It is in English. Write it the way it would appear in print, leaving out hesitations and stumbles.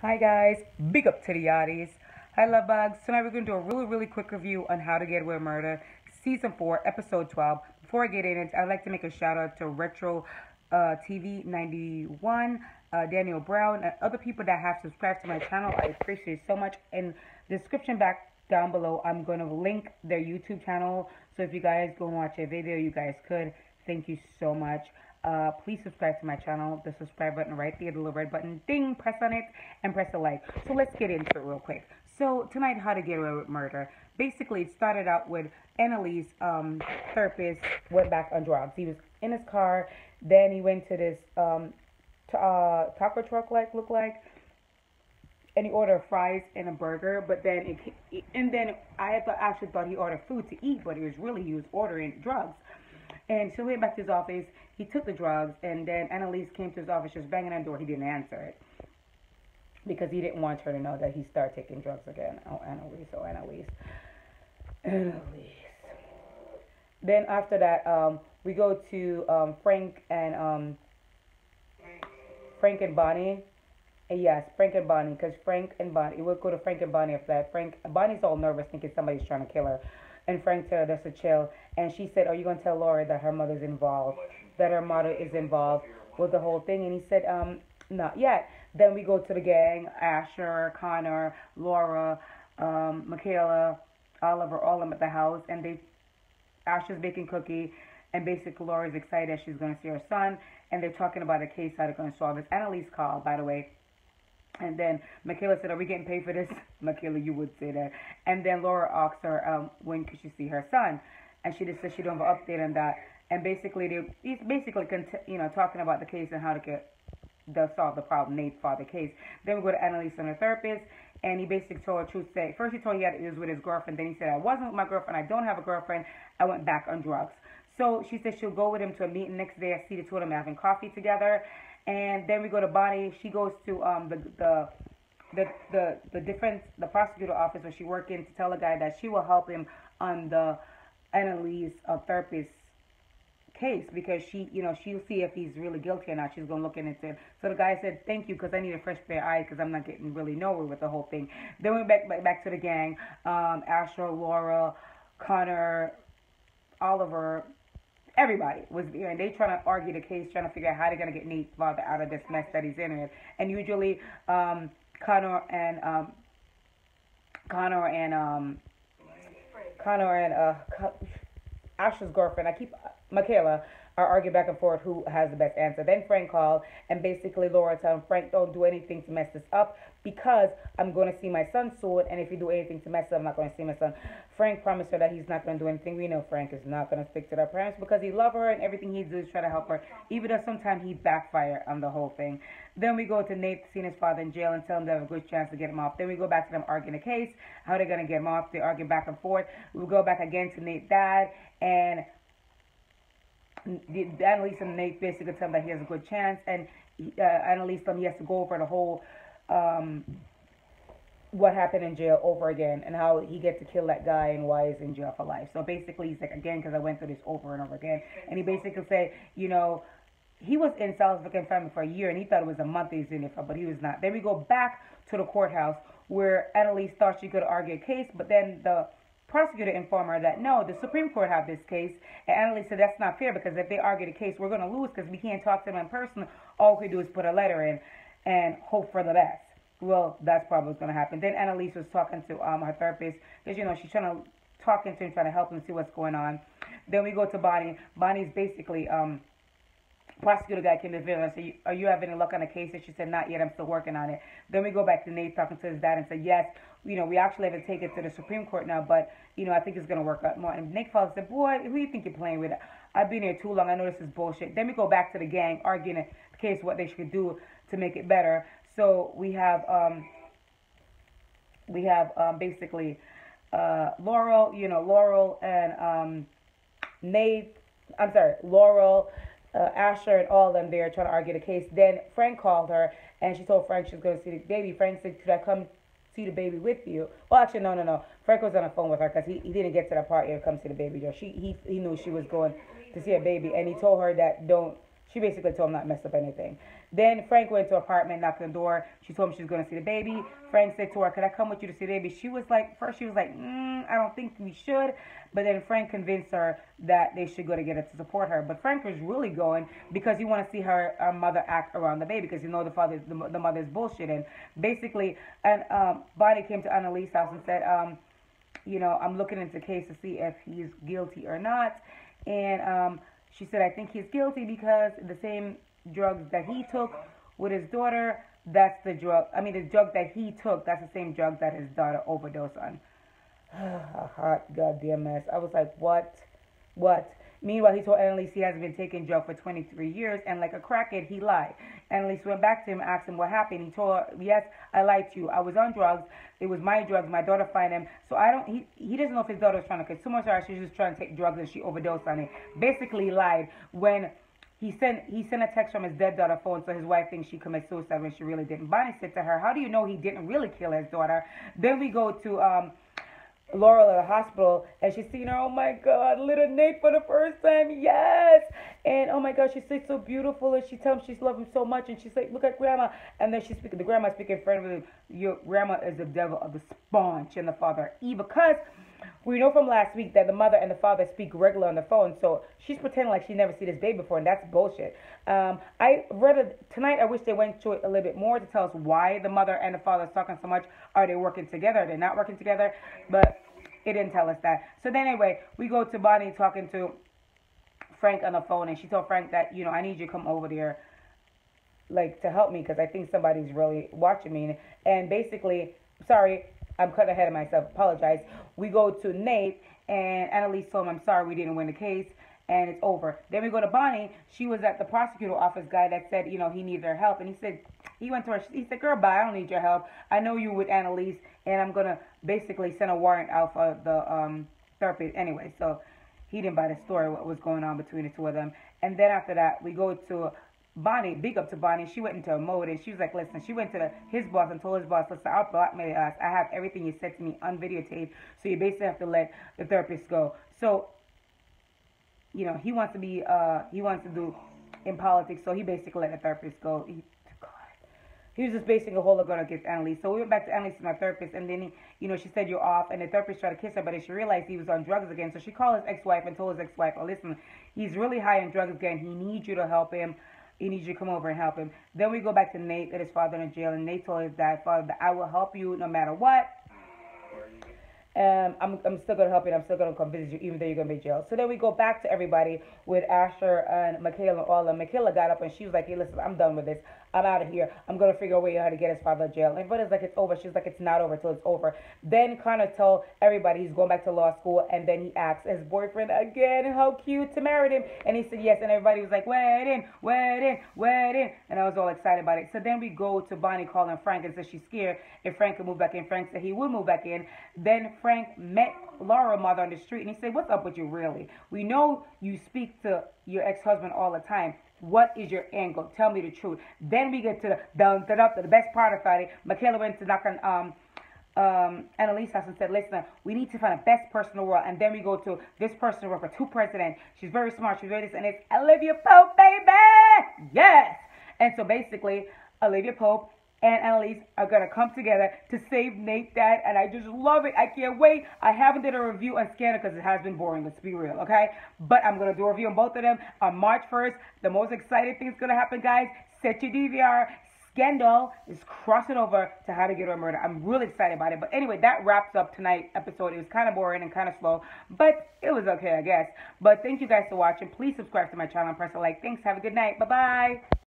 Hi guys, big up to the yachties. Hi love bugs. Tonight we're going to do a really quick review on How to Get Away with Murder, Season 4, Episode 12. Before I get in it, I'd like to make a shout out to Retro TV 91, Daniel Brown, and other people that have subscribed to my channel. I appreciate it so much. In the description back down below, I'm going to link their YouTube channel. So if you guys go and watch a video, you guys could. Thank you so much. Please subscribe to my channel. The subscribe button right there, the little red button, ding, press on it and press the like. So let's get into it real quick. So tonight, How to Get Away with Murder. Basically, it started out with Annalise, therapist, went back on drugs. He was in his car, then he went to this taco truck looked like, and he ordered fries and a burger. But then I actually thought he ordered food to eat, but he was ordering drugs. And so he went back to his office. He took the drugs, and then Annalise came to his office, just banging on the door. He didn't answer it because he didn't want her to know that he started taking drugs again. Oh, Annalise. Then after that, we go to Frank and Bonnie. Yes, Frank and Bonnie, because Frank and Bonnie, we'll go to Frank and Bonnie after that. Bonnie's all nervous, thinking somebody's trying to kill her. And Frank told her that's a chill. And she said, are you going to tell Laura that her mother's involved? That her mother is involved with the whole thing? And he said, not yet. Then we go to the gang, Asher, Connor, Laura, Michaela, Oliver, all of them at the house. And Asher's baking cookie. And basically Laura's excited that she's going to see her son. And they're talking about a case, how they're going to solve it. Annalise called, by the way. And then Michaela said, are we getting paid for this? Michaela, you would say that. And then Laura asked her, when could she see her son? And she just said she don't have an update on that. And basically, he's basically, talking about the case and how to solve the problem. Nate fought the case. Then we go to Annalise and her therapist. And he basically told her truth. First he told her he was with his girlfriend. Then he said, I wasn't with my girlfriend. I don't have a girlfriend. I went back on drugs. So she said she'll go with him to a meeting next day. I see the two of them having coffee together. And then we go to Bonnie. She goes to the prosecutor office where she worked in to tell the guy that she will help him on the Annalise therapist case, because she'll see if he's really guilty or not. She's going to look into it. So the guy said, thank you, because I need a fresh pair of eyes because I'm not getting really nowhere with the whole thing. Then we went back to the gang. Asher, Laura, Connor, Oliver, everybody was there, and they trying to argue the case, trying to figure out how they're going to get Nate's father out of this mess that he's in it. And usually Connor and Asher's girlfriend, Michaela, are arguing back and forth who has the best answer. Then Frank called, and basically Laura told him, Frank, don't do anything to mess this up because I'm going to see my son soon, and if you do anything to mess it up, I'm not going to see my son. Frank promised her that he's not going to do anything. We know Frank is not going to stick to their parents because he loves her, and everything he does is try to help her, even though sometimes he backfire on the whole thing. Then we go to Nate seeing his father in jail and tell him they have a good chance to get him off. Then we go back to them arguing the case, how they're going to get him off. They argue back and forth. We go back again to Nate's dad, and Annalise and Nate basically tell him that he has a good chance, and Annalise told him he has to go over the whole what happened in jail over again, and how he gets to kill that guy and why he's in jail for life. So basically he's like, again, because I went through this over and over again. And he basically said, he was in South African family for a year, and he thought it was a month he was in it for, but he was not. Then we go back to the courthouse where Annalise thought she could argue a case, but then the prosecutor informed her that no, the Supreme Court have this case. And Annalise said that's not fair, because if they argue the case, we're going to lose because we can't talk to them in person. All we do is put a letter in and hope for the best. Well, that's probably what's going to happen. Then Annalise was talking to her therapist, because she's trying to talk to him, trying to help him see what's going on. Then we go to Bonnie. Bonnie's basically prosecutor guy came to visit and said, are you having any luck on the case? And she said, not yet, I'm still working on it. Then we go back to Nate talking to his dad and said, yes, we actually have to take it to the Supreme Court now, but I think it's going to work out more. And Nate Fowler said, boy, who do you think you're playing with? I've been here too long. I know this is bullshit. Then we go back to the gang arguing the case, what they should do to make it better. So we have basically Laurel and Laurel, Asher, and all of them there trying to argue the case. Then Frank called her, and she told Frank she's going to see the baby. Frank said, could I come see the baby with you? Well, actually, no. Frank was on the phone with her because he didn't get to the part yet to come see the baby. He knew she was going to see a baby, and he told her that She basically told him not to mess up anything. Then Frank went to her apartment, knocked on the door. She told him she was going to see the baby. Frank said to her, "Could I come with you to see the baby?" She was like, first she was like, I don't think we should. But then Frank convinced her that they should go together to support her. But Frank was really going because he wanted to see her mother act around the baby because the mother's bullshitting. Basically, and Bonnie came to Annalise's house and said, I'm looking into the case to see if he's guilty or not. And she said, I think he's guilty because the same drugs that he took with his daughter, that's the drug. I mean, the drug that he took, that's the same drug that his daughter overdosed on. A hot goddamn mess. I was like, what? What? Meanwhile, he told Annalise he hasn't been taking drugs for 23 years, and like a crackhead, he lied. Annalise went back to him, asked him what happened. He told her, yes, I lied to you. I was on drugs. It was my drugs. My daughter found him. So he doesn't know if his daughter was trying to consume her, or she was just trying to take drugs and she overdosed on it. Basically, he lied when he sent a text from his dead daughter's phone, so his wife thinks she committed suicide when she really didn't. Bonnie said to her, how do you know he didn't really kill his daughter? Then we go to Laurel at the hospital, and she's seeing her, oh my God, little Nate for the first time, yes, and oh my God, she's so beautiful, and she tells him she's loved him so much, and she's like, look at Grandma, and then the grandma speaking in front of him, your grandma is the devil of the sponge, and the father evil, because we know from last week that the mother and the father speak regular on the phone, so she's pretending like she never seen this baby before, and that's bullshit. I read it tonight. I wish they went to it a little bit more to tell us why the mother and the father are talking so much. Are they working together? Are they not working together? But it didn't tell us that. So then anyway, we go to Bonnie talking to Frank on the phone, and she told Frank that, I need you to come over there, like, to help me, because I think somebody's really watching me. And basically, sorry, I'm cutting ahead of myself, apologize. We go to Nate, and Annalise told him, I'm sorry, we didn't win the case, and it's over. Then we go to Bonnie. She was at the prosecutor office guy that said, he needed her help, and he went to her, he said, girl, bye, I don't need your help. I know you with Annalise, and I'm going to basically send a warrant out for the therapist anyway. So he didn't buy the story, what was going on between the two of them. And then after that, we go to Bonnie, big up to Bonnie. She went into a mode, and she was like, listen, she went to his boss and told his boss, listen, I'll blackmail us. I have everything you said to me on videotape, so you basically have to let the therapist go. So, he wants to do in politics, so he basically let the therapist go. He was just basing a whole lot against Annalise. So we went back to Annalise and my therapist, and then she said you're off, and the therapist tried to kiss her, but then she realized he was on drugs again. So she called his ex-wife and told his ex-wife, oh, listen, he's really high on drugs again. He needs you to help him. He needs you to come over and help him. Then we go back to Nate and his father in jail, and Nate told his father that I will help you no matter what. I'm still going to help you, and I'm still going to come visit you, even though you're going to be in jail. So then we go back to everybody with Asher and Michaela and all of them. Michaela got up, and she was like, hey, listen, I'm done with this. I'm out of here. I'm going to figure a way how to get his father to jail. And everybody's like, it's over. She's like, it's not over till it's over. Then Connor told everybody he's going back to law school, and then he asked his boyfriend again how cute to marry him. And he said yes, and everybody was like, wedding, wedding, wedding. And I was all excited about it. So then we go to Bonnie calling Frank and says she's scared if Frank could move back in. Frank said he would move back in. Then Frank met Laura's mother on the street, and he said, what's up with you really? We know you speak to your ex-husband all the time. What is your angle? Tell me the truth. Then we get to the best part of Friday. Michaela went to knock on Annalise's house and said, listen, we need to find the best person in the world. And then we go to this person who worked for two presidents. She's very smart. She's very this, and it's Olivia Pope, baby! Yes! And so basically, Olivia Pope and Annalise are going to come together to save Nate's dad, and I just love it. I can't wait. I haven't did a review on Scandal because it has been boring, let's be real, okay? But I'm going to do a review on both of them on March 1st. The most exciting thing is going to happen, guys. Set your DVR. Scandal is crossing over to How to Get Away with Murder. I'm really excited about it. But anyway, that wraps up tonight's episode. It was kind of boring and kind of slow, but it was okay, I guess. But thank you guys for watching. Please subscribe to my channel and press a like. Thanks. Have a good night. Bye-bye.